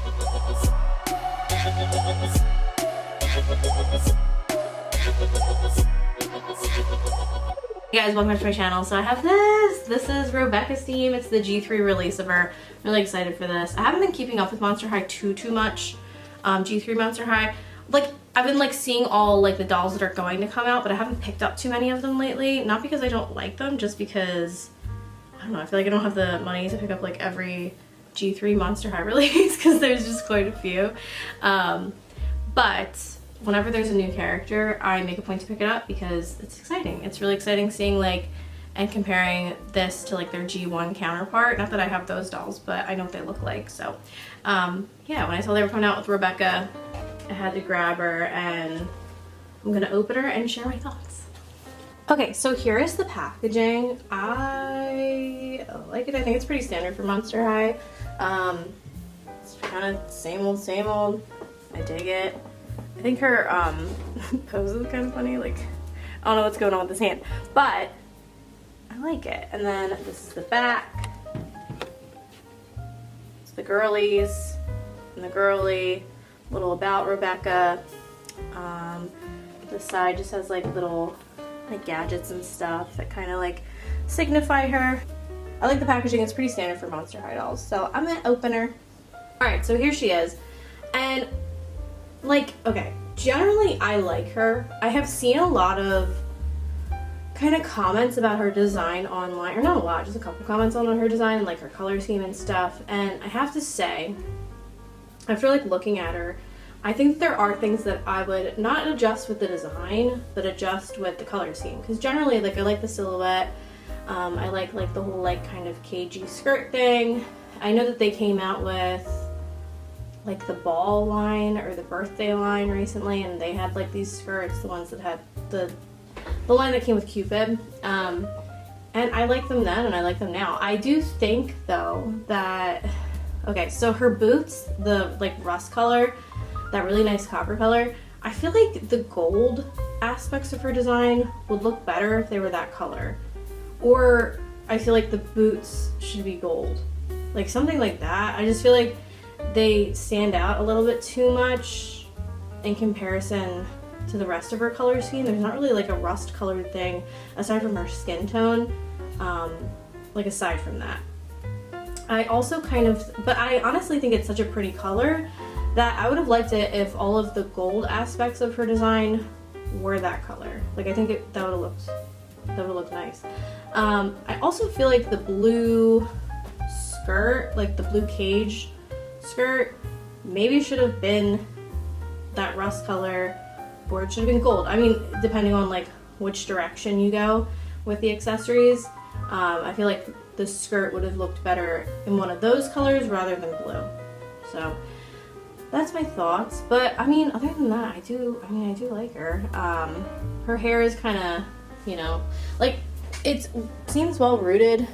Hey guys, welcome back to my channel. So I have this. This is Robecca Steam. It's the G3 release of her. I'm really excited for this. I haven't been keeping up with Monster High too much. G3 Monster High. Like, I've been like seeing all like the dolls that are going to come out, but I haven't picked up too many of them lately. Not because I don't like them, just because, I don't know, I feel like I don't have the money to pick up like every G3 Monster High release because there's just quite a few. But whenever there's a new character, I make a point to pick it up because it's exciting. It's really exciting seeing like and comparing this to like their G1 counterpart. Not that I have those dolls, but I know what they look like. So yeah, when I saw they were coming out with Robecca, I had to grab her and I'm gonna open her and share my thoughts. Okay, so here is the packaging. I like it. I think it's pretty standard for Monster High. It's kind of same old. I dig it. I think her pose is kind of funny. Like, I don't know what's going on with this hand, but I like it. And then this is the back. It's the girlies and the girly. Little about Robecca. The side just has like little like gadgets and stuff that kind of like signify her. I like the packaging. It's pretty standard for Monster High dolls. So I'm gonna open her. All right, so here she is. And like, okay, generally I like her. I have seen a lot of kind of comments about her design online, or not a lot, just a couple comments on her design, like her color scheme and stuff. And I have to say, after like looking at her, I think there are things that I would not adjust with the design, but adjust with the color scheme. Because generally, like, I like the silhouette. I like the whole like kind of cagey skirt thing. I know that they came out with like the ball line or the birthday line recently, and they had like these skirts, the ones that had the line that came with Cupid. And I liked them then and I like them now. I do think though that, okay, so her boots, the like rust color, that really nice copper color, I feel like the gold aspects of her design would look better if they were that color. Or I feel like the boots should be gold. Like something like that. I just feel like they stand out a little bit too much in comparison to the rest of her color scheme. There's not really like a rust colored thing aside from her skin tone, like aside from that. I also kind of, but I honestly think it's such a pretty color that I would have liked it if all of the gold aspects of her design were that color. Like I think that would have looked nice. I also feel like the blue skirt, like the blue cage skirt, maybe should have been that rust color, or it should have been gold. I mean, depending on like which direction you go with the accessories. I feel like the skirt would have looked better in one of those colors rather than blue. So that's my thoughts. But I mean, other than that, I do like her. Her hair is kind of, you know, like it seems well rooted,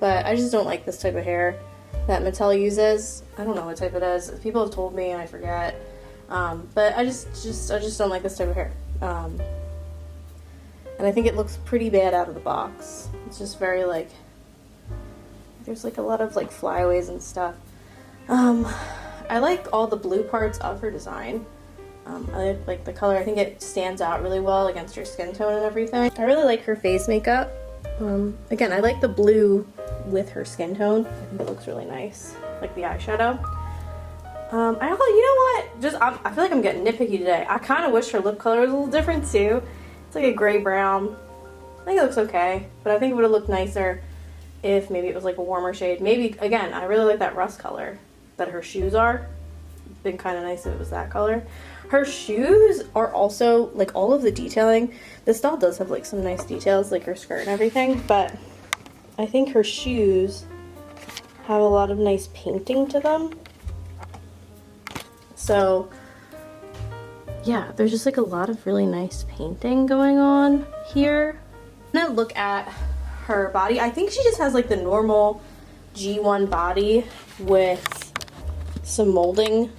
but I just don't like this type of hair that Mattel uses. I don't know what type it is. People have told me and I forget. But I just don't like this type of hair. And I think it looks pretty bad out of the box. It's just very like, there's like a lot of like flyaways and stuff. I like all the blue parts of her design. I like the color. I think it stands out really well against her skin tone and everything. I really like her face makeup. Again, I like the blue with her skin tone. I think it looks really nice, like the eyeshadow. You know what? I feel like I'm getting nitpicky today. I kind of wish her lip color was a little different too. It's like a gray brown. I think it looks okay, but I think it would have looked nicer if maybe it was like a warmer shade. Maybe, again, I really like that rust color that her shoes are. It'd been kind of nice if it was that color. Her shoes are also, like, all of the detailing. This doll does have like some nice details, like her skirt and everything, but I think her shoes have a lot of nice painting to them. So yeah, there's just like a lot of really nice painting going on here. I'm gonna look at her body. I think she just has like the normal G1 body with some molding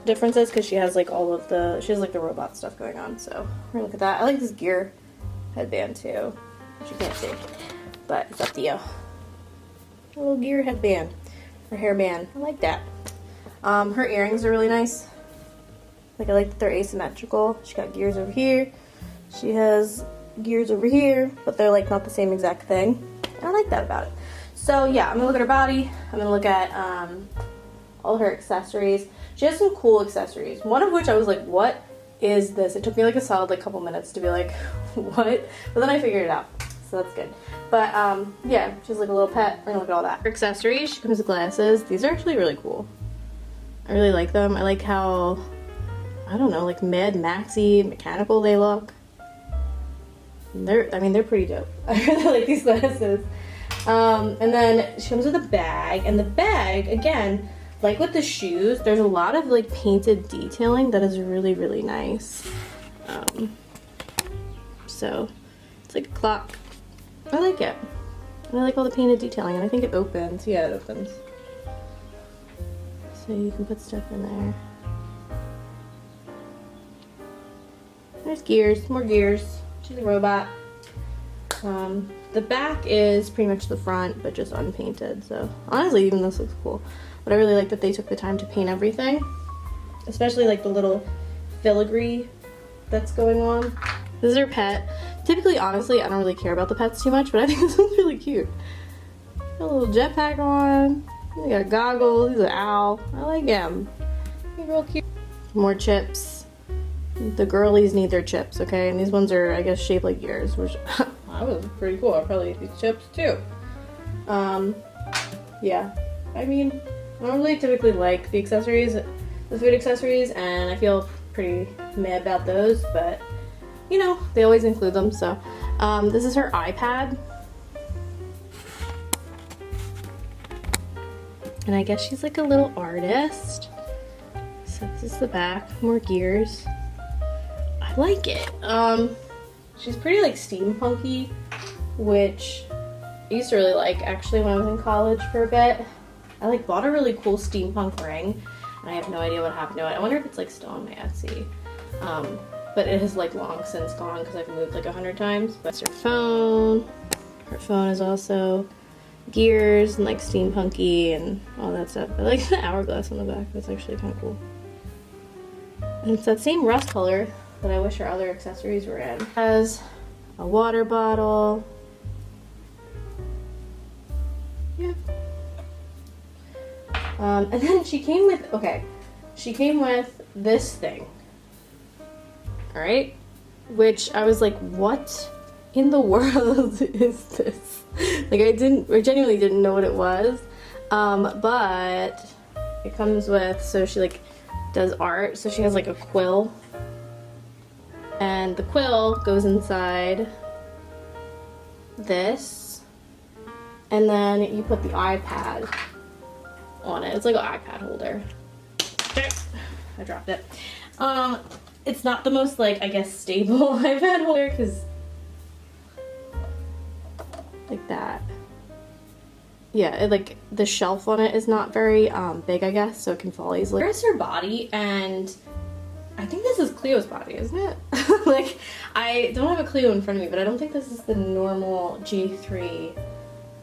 differences because she has like she has like the robot stuff going on. So we're gonna look at that. I like this gear headband too, which you can't see, but it's up to you. A little gear headband or hairband. I like that. Her earrings are really nice. Like, I like that they're asymmetrical. She got gears over here. She has gears over here, but they're like not the same exact thing. And I like that about it. So yeah, I'm gonna look at her body. I'm gonna look at all her accessories. She has some cool accessories. One of which I was like, what is this? It took me like a solid like couple minutes to be like, what? But then I figured it out. So that's good. But yeah, she's like a little pet. We're gonna look at all that. Her accessories, she comes with glasses. These are actually really cool. I really like them. I like how, I don't know, like Mad Maxi mechanical they look. They're pretty dope. I really like these glasses. And then she comes with a bag, and the bag, again, like with the shoes, there's a lot of like painted detailing that is really, really nice. So it's like a clock. I like it. And I like all the painted detailing, and I think it opens. Yeah, it opens. So you can put stuff in there. There's gears, more gears. She's a robot. The back is pretty much the front, but just unpainted. So honestly, even this looks cool. But I really like that they took the time to paint everything, especially like the little filigree that's going on. This is her pet. Typically, honestly, I don't really care about the pets too much, but I think this one's really cute. Got a little jetpack on. They got goggles. He's an owl. I like him. He's real cute. More chips. The girlies need their chips, okay? And these ones are, I guess, shaped like yours, which that was pretty cool. I'll probably eat these chips too. Yeah. I mean, I don't really typically like the accessories, the food accessories, and I feel pretty mad about those, but you know, they always include them. So this is her iPad, and I guess she's like a little artist. So this is the back, more gears. I like it. She's pretty like steampunky, which I used to really like actually when I was in college for a bit. I like bought a really cool steampunk ring, and I have no idea what happened to it. I wonder if it's like still on my Etsy. But it has like long since gone because I've moved like 100 times. But it's her phone. Her phone is also gears and like steampunky and all that stuff. I like the hourglass on the back. That's actually kind of cool. And it's that same rust color that I wish our other accessories were in. It has a water bottle. Yeah. And then she came with, okay, she came with this thing. Alright? Which I was like, what in the world is this? Like I genuinely didn't know what it was. But it comes with, so she like does art, so she has like a quill. And the quill goes inside this. And then you put the iPad on it. It's like an iPad holder. I dropped it. It's not the most like, I guess, stable iPad holder because like that. Yeah, it, like the shelf on it is not very big, I guess, so it can fall easily. Here's her body, and I think this is Cleo's body, isn't it? Like, I don't have a Cleo in front of me, but I don't think this is the normal G3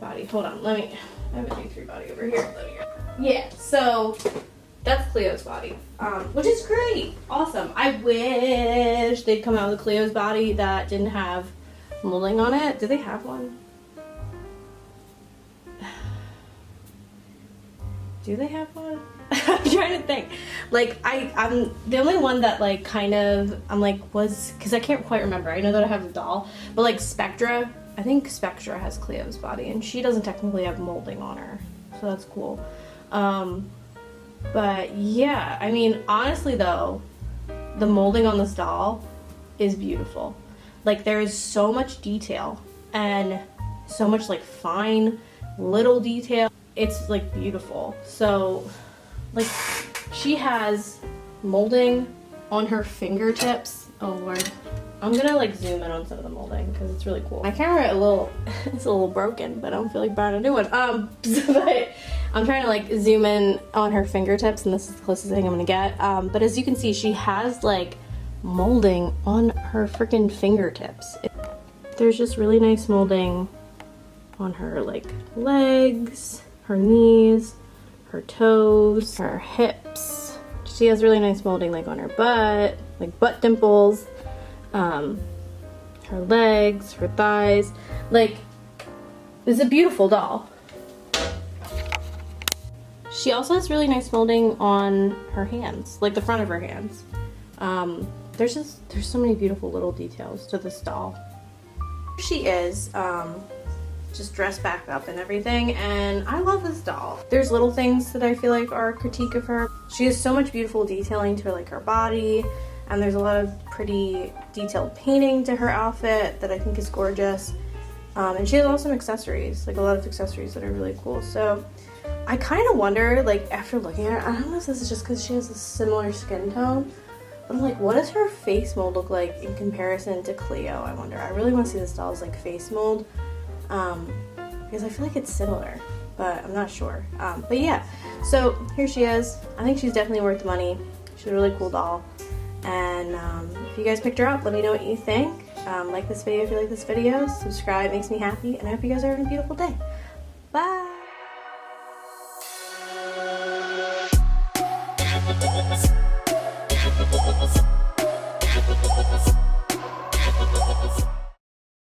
body. Hold on, I have a G3 body over here. Yeah, so that's Cleo's body, which is great, awesome. I wish they'd come out with a Cleo's body that didn't have molding on it. Do they have one? Do they have one? I'm trying to think. Like, I'm the only one that like kind of, I'm like, was, because I can't quite remember. I know that I have the doll, but like Spectra, I think Spectra has Cleo's body, and she doesn't technically have molding on her, so that's cool. But yeah, I mean, honestly though, the molding on this doll is beautiful. Like, there is so much detail and so much like fine little detail. It's like beautiful. So like, she has molding on her fingertips. Oh Lord, I'm gonna like zoom in on some of the molding because it's really cool. My camera it's a little broken, but I don't feel like buying a new one. But I'm trying to like zoom in on her fingertips, and this is the closest thing I'm gonna get. But as you can see, she has like molding on her freaking fingertips. There's just really nice molding on her like legs, her knees, her toes, her hips. She has really nice molding like on her butt, like butt dimples, her legs, her thighs. Like, it's a beautiful doll. She also has really nice molding on her hands, like the front of her hands. There's so many beautiful little details to this doll. She is just dressed back up and everything, and I love this doll. There's little things that I feel like are a critique of her. She has so much beautiful detailing to her, like her body, and there's a lot of pretty detailed painting to her outfit that I think is gorgeous. And she has awesome accessories, like a lot of accessories that are really cool. So I kind of wonder, like after looking at her, I don't know if this is just because she has a similar skin tone, but I'm like, what does her face mold look like in comparison to Cleo? I wonder. I really want to see this doll's like face mold, because I feel like it's similar, but I'm not sure. But yeah, so here she is. I think she's definitely worth the money. She's a really cool doll. And if you guys picked her up, let me know what you think. Like this video if you like this video. Subscribe, makes me happy. And I hope you guys are having a beautiful day. Bye!